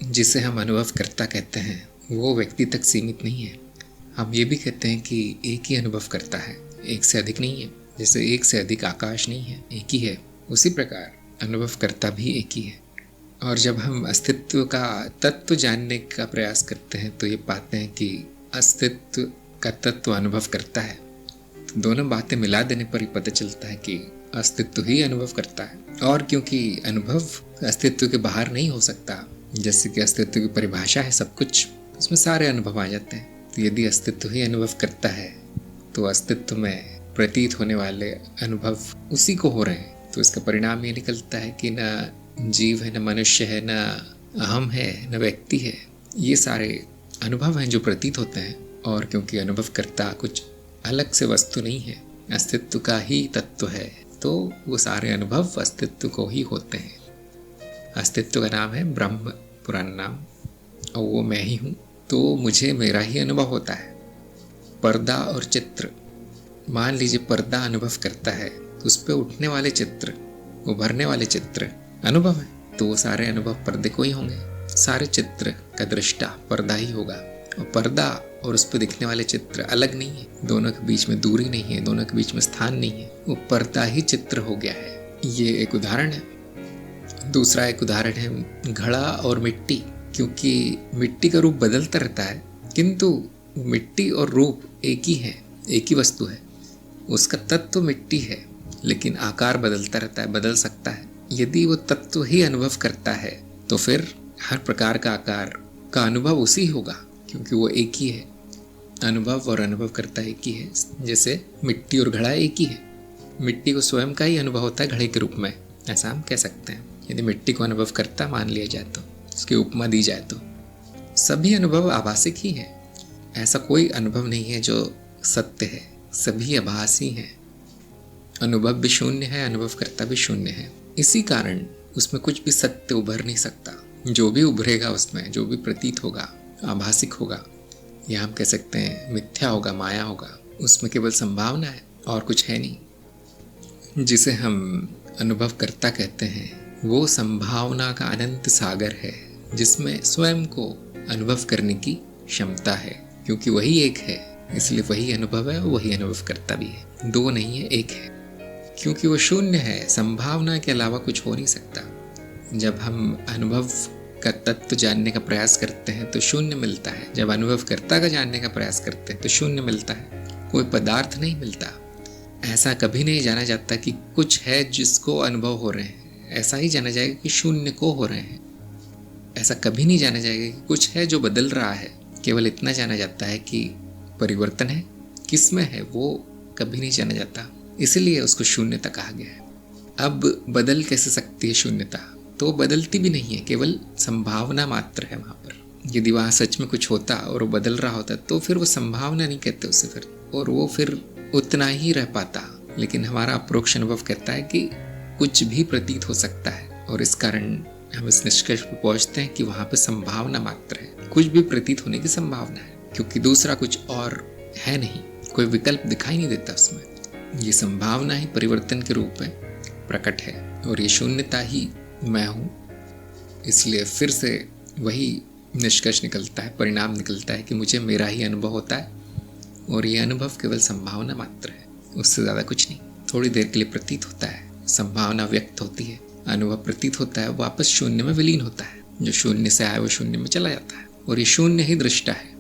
जिसे हम अनुभवकर्ता कहते हैं वो व्यक्ति तक सीमित नहीं है। हम ये भी कहते हैं कि एक ही अनुभव करता है, एक से अधिक नहीं है। जैसे एक से अधिक आकाश नहीं है, एक ही है, उसी प्रकार अनुभवकर्ता भी एक ही है। और जब हम अस्तित्व का तत्व जानने का प्रयास करते हैं तो ये पाते हैं कि अस्तित्व का तत्व अनुभव करता है। तो दोनों बातें मिला देने पर ही पता चलता है कि अस्तित्व ही अनुभव करता है। और क्योंकि अनुभव अस्तित्व के बाहर नहीं हो सकता, जैसे कि अस्तित्व की परिभाषा है सब कुछ, उसमें सारे अनुभव आ जाते हैं। तो यदि अस्तित्व ही अनुभव करता है तो अस्तित्व में प्रतीत होने वाले अनुभव उसी को हो रहे हैं। तो इसका परिणाम ये निकलता है कि न जीव है, न मनुष्य है, न अहम है, न व्यक्ति है। ये सारे अनुभव हैं जो प्रतीत होते हैं। और क्योंकि अनुभवकर्ता कुछ अलग से वस्तु नहीं है, अस्तित्व का ही तत्व है, तो वो सारे अनुभव अस्तित्व को ही होते हैं। अस्तित्व का नाम है ब्रह्म, पुराना नाम, और वो मैं ही हूँ। तो मुझे मेरा ही अनुभव होता है। पर्दा और चित्र, मान लीजिए पर्दा अनुभव करता है तो उस पर उठने वाले चित्र, उभरने वाले चित्र अनुभव है। तो वो सारे अनुभव पर्दे को ही होंगे। सारे चित्र का दृष्टा पर्दा ही होगा। और पर्दा और उस पर दिखने वाले चित्र अलग नहीं है, दोनों के बीच में दूरी नहीं है, दोनों के बीच में स्थान नहीं है, वो पर्दा ही चित्र हो गया है। ये एक उदाहरण है। दूसरा एक उदाहरण है घड़ा और मिट्टी। क्योंकि मिट्टी का रूप बदलता रहता है, किंतु मिट्टी और रूप एक ही है, एक ही वस्तु है। उसका तत्व मिट्टी है, लेकिन आकार बदलता रहता है, बदल सकता है। यदि वो तत्व ही अनुभव करता है तो फिर हर प्रकार का आकार का अनुभव उसी होगा, क्योंकि वो एक ही है। अनुभव और अनुभव करता एक ही है। जैसे मिट्टी और घड़ा एक ही है। मिट्टी को स्वयं का ही अनुभव होता है घड़े के रूप में, ऐसा हम कह सकते हैं। यदि मिट्टी को अनुभव करता मान लिया जाए तो, उसकी उपमा दी जाए तो, सभी अनुभव आभासिक ही हैं। ऐसा कोई अनुभव नहीं है जो सत्य है, सभी आभासी हैं। अनुभव भी शून्य है, अनुभवकर्ता भी शून्य है। इसी कारण उसमें कुछ भी सत्य उभर नहीं सकता। जो भी उभरेगा उसमें, जो भी प्रतीत होगा, आभासिक होगा, या हम कह सकते हैं मिथ्या होगा, माया होगा, उसमें केवल संभावना है और कुछ है नहीं। जिसे हम अनुभवकर्ता कहते हैं वो संभावना का अनंत सागर है, जिसमें स्वयं को अनुभव करने की क्षमता है। क्योंकि वही एक है, इसलिए वही अनुभव है और वही अनुभव करता भी है। दो नहीं है, एक है। क्योंकि वो शून्य है, संभावना के अलावा कुछ हो नहीं सकता। जब हम अनुभव का तत्व जानने का प्रयास करते हैं तो शून्य मिलता है। जब अनुभवकर्ता का जानने का प्रयास करते हैं तो शून्य मिलता है, कोई पदार्थ नहीं मिलता। ऐसा कभी नहीं जाना जाता कि कुछ है जिसको अनुभव हो रहे हैं, ऐसा ही जाना जाएगा कि शून्य को हो रहे हैं। ऐसा कभी नहीं जाना जाएगा कि कुछ है जो बदल रहा है। केवल इतना जाना जाता है कि परिवर्तन है, किसमें है वो कभी नहीं जाना जाता, इसलिए उसको शून्यता कहा गया है। अब बदल कैसे सकती है शून्यता? तो बदलती भी नहीं है, केवल संभावना मात्र है वहाँ पर। यदि वहाँ सच में कुछ होता और वो बदल रहा होता तो फिर वो संभावना नहीं कहते उसे फिर, और वो फिर उतना ही रह पाता। लेकिन हमारा अप्रोक्ष अनुभव कहता है कि कुछ भी प्रतीत हो सकता है, और इस कारण हम इस निष्कर्ष पर पहुंचते हैं कि वहाँ पे संभावना मात्र है, कुछ भी प्रतीत होने की संभावना है, क्योंकि दूसरा कुछ और है नहीं, कोई विकल्प दिखाई नहीं देता उसमें। ये संभावना ही परिवर्तन के रूप में प्रकट है, और ये शून्यता ही मैं हूँ। इसलिए फिर से वही निष्कर्ष निकलता है, परिणाम निकलता है कि मुझे मेरा ही अनुभव होता है, और ये अनुभव केवल संभावना मात्र है, उससे ज़्यादा कुछ नहीं। थोड़ी देर के लिए प्रतीत होता है, संभावना व्यक्त होती है, अनुभव प्रतीत होता है, वापस शून्य में विलीन होता है। जो शून्य से आया वो शून्य में चला जाता है, और ये शून्य ही दृष्टा है।